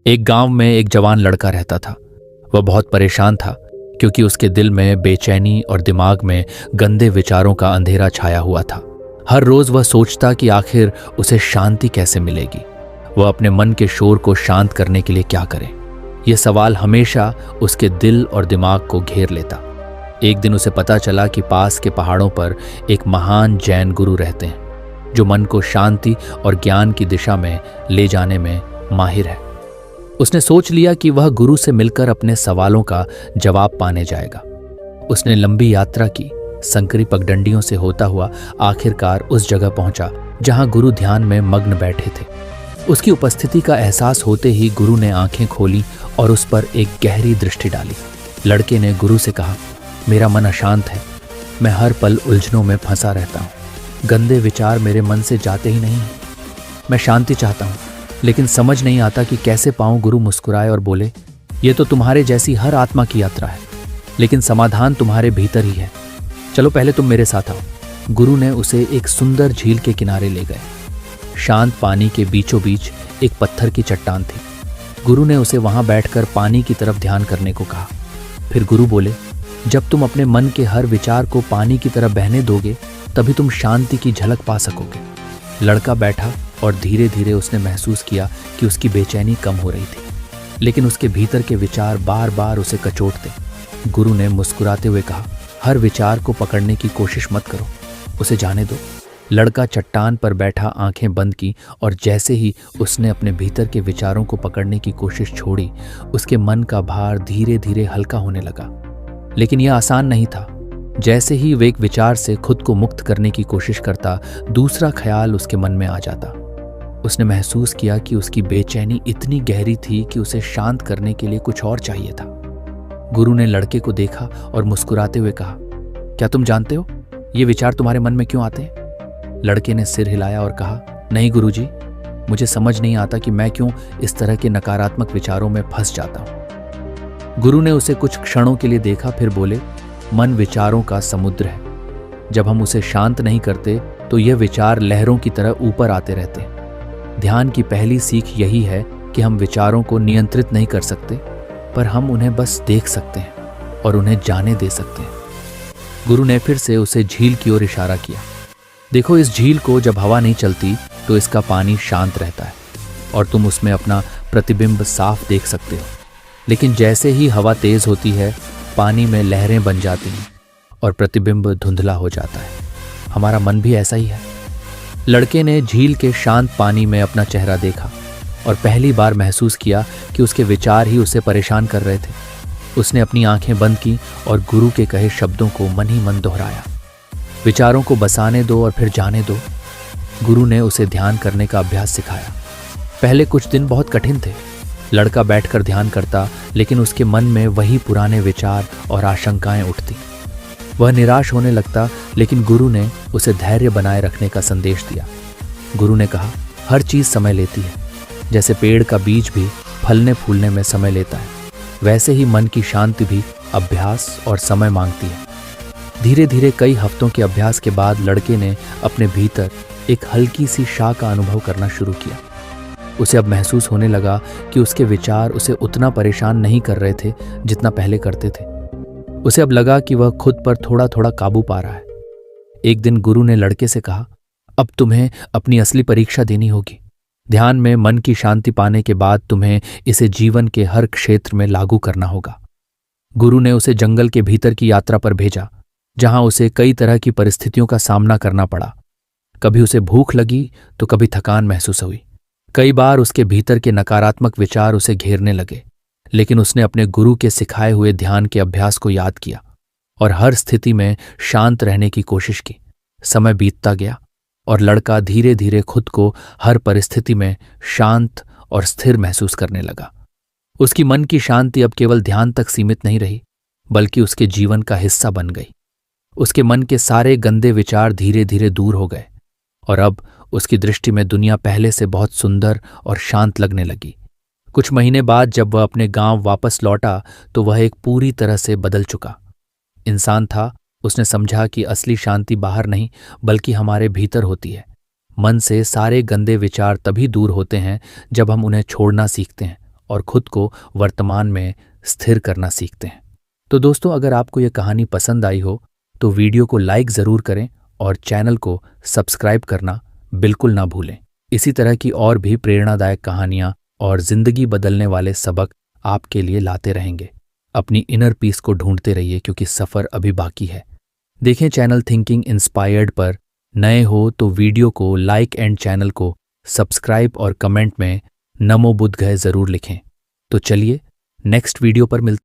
एक गांव में एक जवान लड़का रहता था। वह बहुत परेशान था क्योंकि उसके दिल में बेचैनी और दिमाग में गंदे विचारों का अंधेरा छाया हुआ था। हर रोज वह सोचता कि आखिर उसे शांति कैसे मिलेगी। वह अपने मन के शोर को शांत करने के लिए क्या करे, यह सवाल हमेशा उसके दिल और दिमाग को घेर लेता। एक दिन उसे पता चला कि पास के पहाड़ों पर एक महान जैन गुरु रहते हैं जो मन को शांति और ज्ञान की दिशा में ले जाने में माहिर है। उसने सोच लिया कि वह गुरु से मिलकर अपने सवालों का जवाब पाने जाएगा। उसने लंबी यात्रा की, संकरी पगडंडियों से होता हुआ आखिरकार उस जगह पहुंचा जहां गुरु ध्यान में मग्न बैठे थे। उसकी उपस्थिति का एहसास होते ही गुरु ने आंखें खोली और उस पर एक गहरी दृष्टि डाली। लड़के ने गुरु से कहा, मेरा मन अशांत है, मैं हर पल उलझनों में फंसा रहता हूँ। गंदे विचार मेरे मन से जाते ही नहीं। मैं शांति चाहता हूँ, लेकिन समझ नहीं आता कि कैसे पाऊं। गुरु मुस्कुराए और बोले, ये तो तुम्हारे जैसी हर आत्मा की यात्रा है, लेकिन समाधान तुम्हारे भीतर ही है। चलो पहले तुम मेरे साथ आओ। गुरु ने उसे एक सुंदर झील के किनारे ले गए। शांत पानी के बीचों बीच एक पत्थर की चट्टान थी। गुरु ने उसे वहां बैठकर पानी की तरफ ध्यान करने को कहा। फिर गुरु बोले, जब तुम अपने मन के हर विचार को पानी की तरफ बहने दोगे तभी तुम शांति की झलक पा सकोगे। लड़का बैठा और धीरे धीरे उसने महसूस किया कि उसकी बेचैनी कम हो रही थी, लेकिन उसके भीतर के विचार बार बार उसे कचोटते। गुरु ने मुस्कुराते हुए कहा, हर विचार को पकड़ने की कोशिश मत करो, उसे जाने दो। लड़का चट्टान पर बैठा आंखें बंद की और जैसे ही उसने अपने भीतर के विचारों को पकड़ने की कोशिश छोड़ी, उसके मन का भार धीरे धीरे हल्का होने लगा। लेकिन यह आसान नहीं था। जैसे ही वह एक विचार से खुद को मुक्त करने की कोशिश करता, दूसरा ख्याल उसके मन में आ जाता। उसने महसूस किया कि उसकी बेचैनी इतनी गहरी थी कि उसे शांत करने के लिए कुछ और चाहिए था। गुरु ने लड़के को देखा और मुस्कुराते हुए कहा, क्या तुम जानते हो ये विचार तुम्हारे मन में क्यों आते हैं? लड़के ने सिर हिलाया और कहा, नहीं गुरुजी, मुझे समझ नहीं आता कि मैं क्यों इस तरह के नकारात्मक विचारों में फंस जाता हूं। गुरु ने उसे कुछ क्षणों के लिए देखा, फिर बोले, मन विचारों का समुद्र है। जब हम उसे शांत नहीं करते तो यह विचार लहरों की तरह ऊपर आते रहते हैं। ध्यान की पहली सीख यही है कि हम विचारों को नियंत्रित नहीं कर सकते, पर हम उन्हें बस देख सकते हैं और उन्हें जाने दे सकते हैं। गुरु ने फिर से उसे झील की ओर इशारा किया। देखो, इस झील को जब हवा नहीं चलती तो इसका पानी शांत रहता है और तुम उसमें अपना प्रतिबिंब साफ देख सकते हो। लेकिन जैसे ही हवा तेज होती है, पानी में लहरें बन जाती हैं और प्रतिबिंब धुंधला हो जाता है। हमारा मन भी ऐसा ही है। लड़के ने झील के शांत पानी में अपना चेहरा देखा और पहली बार महसूस किया कि उसके विचार ही उसे परेशान कर रहे थे। उसने अपनी आंखें बंद की और गुरु के कहे शब्दों को मन ही मन दोहराया, विचारों को बसाने दो और फिर जाने दो। गुरु ने उसे ध्यान करने का अभ्यास सिखाया। पहले कुछ दिन बहुत कठिन थे। लड़का बैठकर ध्यान करता, लेकिन उसके मन में वही पुराने विचार और आशंकाएं उठती। वह निराश होने लगता, लेकिन गुरु ने उसे धैर्य बनाए रखने का संदेश दिया। गुरु ने कहा, हर चीज समय लेती है। जैसे पेड़ का बीज भी फलने फूलने में समय लेता है, वैसे ही मन की शांति भी अभ्यास और समय मांगती है। धीरे धीरे कई हफ्तों के अभ्यास के बाद लड़के ने अपने भीतर एक हल्की सी शाह का अनुभव करना शुरू किया। उसे अब महसूस होने लगा कि उसके विचार उसे उतना परेशान नहीं कर रहे थे जितना पहले करते थे। उसे अब लगा कि वह खुद पर थोड़ा थोड़ा काबू पा रहा है। एक दिन गुरु ने लड़के से कहा, अब तुम्हें अपनी असली परीक्षा देनी होगी। ध्यान में मन की शांति पाने के बाद तुम्हें इसे जीवन के हर क्षेत्र में लागू करना होगा। गुरु ने उसे जंगल के भीतर की यात्रा पर भेजा, जहां उसे कई तरह की परिस्थितियों का सामना करना पड़ा। कभी उसे भूख लगी तो कभी थकान महसूस हुई। कई बार उसके भीतर के नकारात्मक विचार उसे घेरने लगे, लेकिन उसने अपने गुरु के सिखाए हुए ध्यान के अभ्यास को याद किया और हर स्थिति में शांत रहने की कोशिश की। समय बीतता गया और लड़का धीरे धीरे खुद को हर परिस्थिति में शांत और स्थिर महसूस करने लगा। उसकी मन की शांति अब केवल ध्यान तक सीमित नहीं रही, बल्कि उसके जीवन का हिस्सा बन गई। उसके मन के सारे गंदे विचार धीरे धीरे दूर हो गए और अब उसकी दृष्टि में दुनिया पहले से बहुत सुंदर और शांत लगने लगी। कुछ महीने बाद जब वह अपने गांव वापस लौटा तो वह एक पूरी तरह से बदल चुका इंसान था। उसने समझा कि असली शांति बाहर नहीं बल्कि हमारे भीतर होती है। मन से सारे गंदे विचार तभी दूर होते हैं जब हम उन्हें छोड़ना सीखते हैं और खुद को वर्तमान में स्थिर करना सीखते हैं। तो दोस्तों, अगर आपको यह कहानी पसंद आई हो तो वीडियो को लाइक ज़रूर करें और चैनल को सब्सक्राइब करना बिल्कुल ना भूलें। इसी तरह की और भी प्रेरणादायक कहानियाँ और ज़िंदगी बदलने वाले सबक आपके लिए लाते रहेंगे। अपनी इनर पीस को ढूंढते रहिए क्योंकि सफ़र अभी बाकी है। देखें चैनल थिंकिंग इंस्पायर्ड पर। नए हो तो वीडियो को लाइक एंड चैनल को सब्सक्राइब और कमेंट में नमो बुद्ध गए ज़रूर लिखें। तो चलिए नेक्स्ट वीडियो पर मिलते